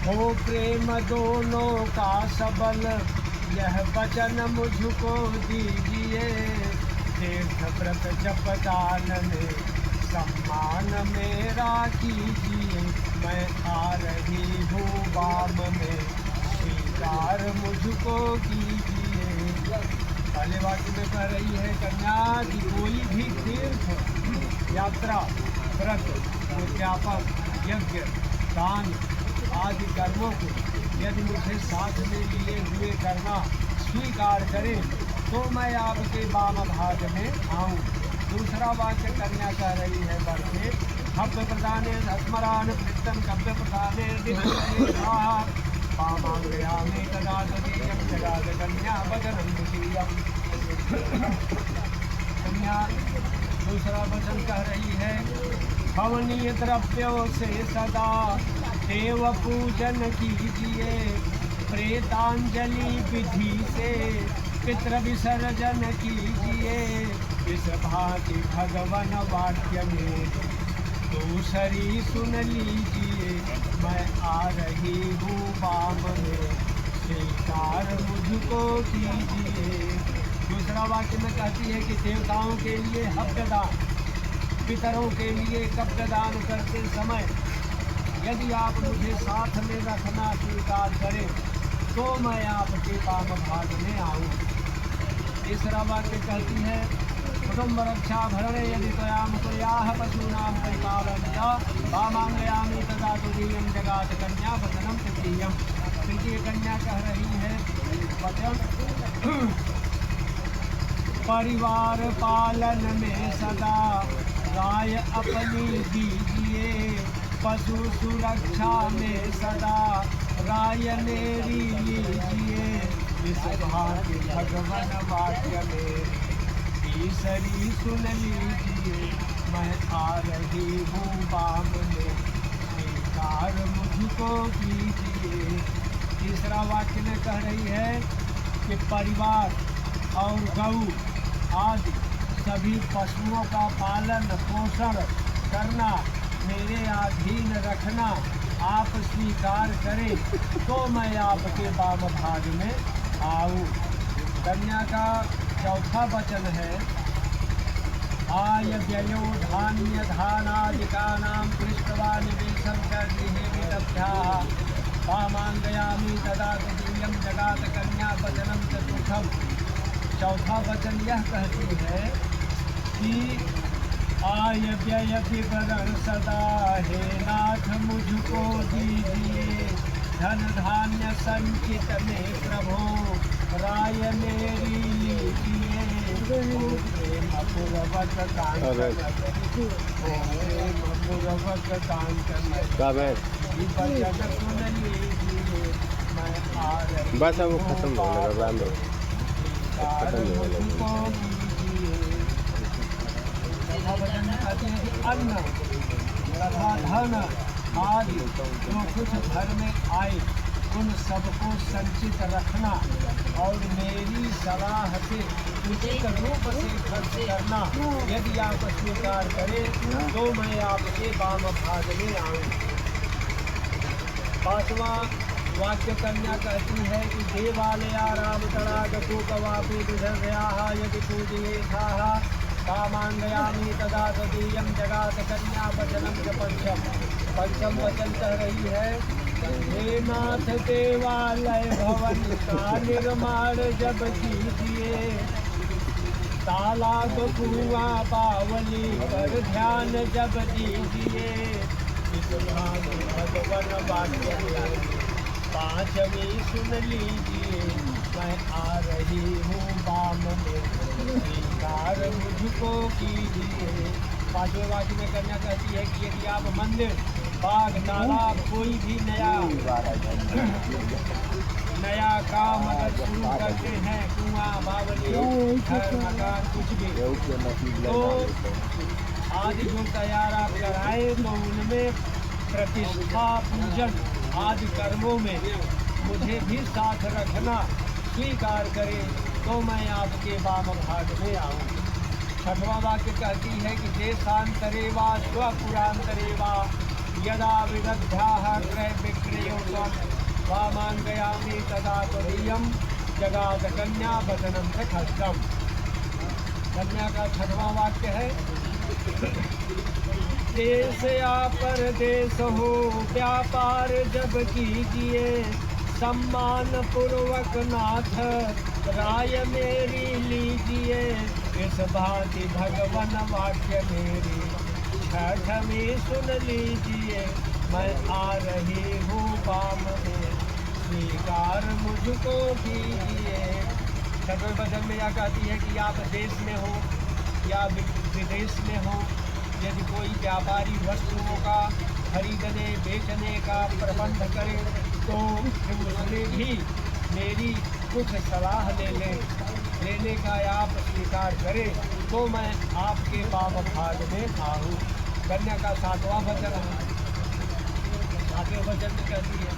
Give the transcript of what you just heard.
हो प्रेम दोनों का सबल, यह वचन मुझको दीजिए। तीर्थ व्रत जप दान में सम्मान मेरा कीजिए। मैं आ रही हूँ वाम में, स्वीकार मुझको कीजिए। पहले वाक्य में कह रही है कन्या कि कोई भी तीर्थ यात्रा, व्रत, उद्यापन, यज्ञ, दान आदि कर्मों को यदि मुझे साथ में लिए हुए करना स्वीकार करे तो मैं आपके वाम भाग में आऊँ। दूसरा वाक्य कन्या कह रही है वर से हव्य प्रदाने स्मरान पृष्ठम कव्य प्रदाने वामांगयामि तदा तदीयं जगाद कन्या वचनं द्वितीयम्। कन्या दूसरा वचन कह रही है हवनीय द्रव्यों से सदा देव पूजन कीजिए। प्रेतांजलि विधि से पितृ विसर्जन कीजिए। इस भांति भगवन वाक्य में दूसरी सुन लीजिए। मैं आ रही हूँ वाम में, स्वीकार मुझको कीजिए। दूसरा वाक्य में कहती है कि देवताओं के लिए हव्यदान, पितरों के लिए कब्यदान करते समय यदि आप मुझे साथ में रखना स्वीकार करें तो मैं आपके वाम भाग में आऊँ। तीसरा वाक्य कहती है कुटुम्ब रक्षा भरणे यदि त्वयाम कुर्याः पशूनां परिपालन च वामांगयामि तदा तुदीयं जगात कन्या वचनं तृतीयम्। तृतीय कन्या कह रही है वचन परिवार पालन में सदा राय अपनी दीजिए। पशु सुरक्षा में सदा राय मेरी लीजिए। इस भाग्य भगवन वाक्य में तीसरी सुन लीजिए। मैं आ रही हूँ वाम में, स्वीकार मुझको कीजिए। तीसरा वाक्य में कह रही है कि परिवार और गऊ आदि सभी पशुओं का पालन पोषण करना, मेरे अधीन रखना आप स्वीकार करें तो मैं आपके वाम भाग में आऊँ। कन्या का चौथा वचन है आय व्ययो धान्य धानादिकानां पृष्ठवा निवेशं च गृहे विदग्धाः वामांगयामि तदा तदीयं जगात कन्या वचनं चतुर्थम्। चौथा वचन यह कहती है कि आय व्यय विवरण सदा हे नाथ मुझको दीजिए। धन धान्य संचित में प्रभु राय मेरी लीजिए। मपुरवत कांचन सुन लीजिए। मैं आ रही बस अब खत्म होने का बंद अन्न तथा धन आदि जो कुछ घर में आए उन सबको संचित रखना और मेरी सलाह से उचित रूप से खर्च करना यदि आप स्वीकार करें तो मैं आपके वाम भाग में आऊँ। पांचवा वाक्य कन्या कहती है कि देवालयाराम तड़ागतो कवापि विधर्याः यदि पूजयेथाः कामांगयामि तदा तदीयं जगात कन्या वचनं च पंचम। पंचम वचन कह रही है हे नाथ देवालय भवन का निर्माण जब कीजिए। तालाब कुआं बावली पर ध्यान जब दीजिए। इस भांति भगवन वाक्य पांचवी सुन लीजिए। मैं आ रही हूँ वाम में, स्वीकार मुझको कीजिए। पांचवें वाक्य में कन्या कहती है कि यदि आप मंदिर, बाग, तालाब कोई भी नया काम अगर शुरू करते हैं, कुआं, बावली, घर, मकान कुछ भी तो आदि जो तैयार आप कराएं तो उनमें प्रतिष्ठा पूजन आदि कर्मों में मुझे भी साथ रखना स्वीकार करें तो मैं आपके वाम भाग में आऊँ। छठवां वाक्य कहती है कि देशांतरे वा स्वपुरांतरे वा यदा विदग्धाः क्रय विक्रयोत्सव वामाङ्गयामि तदा त्वदीयं जगाद कन्या वचनं च खड्गम। कन्या का 6वां वाक्य है, देश या परदेश हो व्यापार जब कीजिए, सम्मान पूर्वक नाथ राय मेरी लीजिए। इस भांति भगवन वाक्य मेरी छठ में सुन लीजिए। मैं आ रही हूँ बाम में, स्वीकार मुझको कीजिए। छठवें भजन में यह कहती है कि आप देश में हो या विदेश में हो, यदि कोई व्यापारी वस्तुओं का खरीदने बेचने का प्रबंध करे तो उसमें भी मेरी कुछ सलाह लेने का आप स्वीकार करें तो मैं आपके वाम भाग में आऊँ। कन्या का 7वां भजन है। 7वें भजन में कहती है,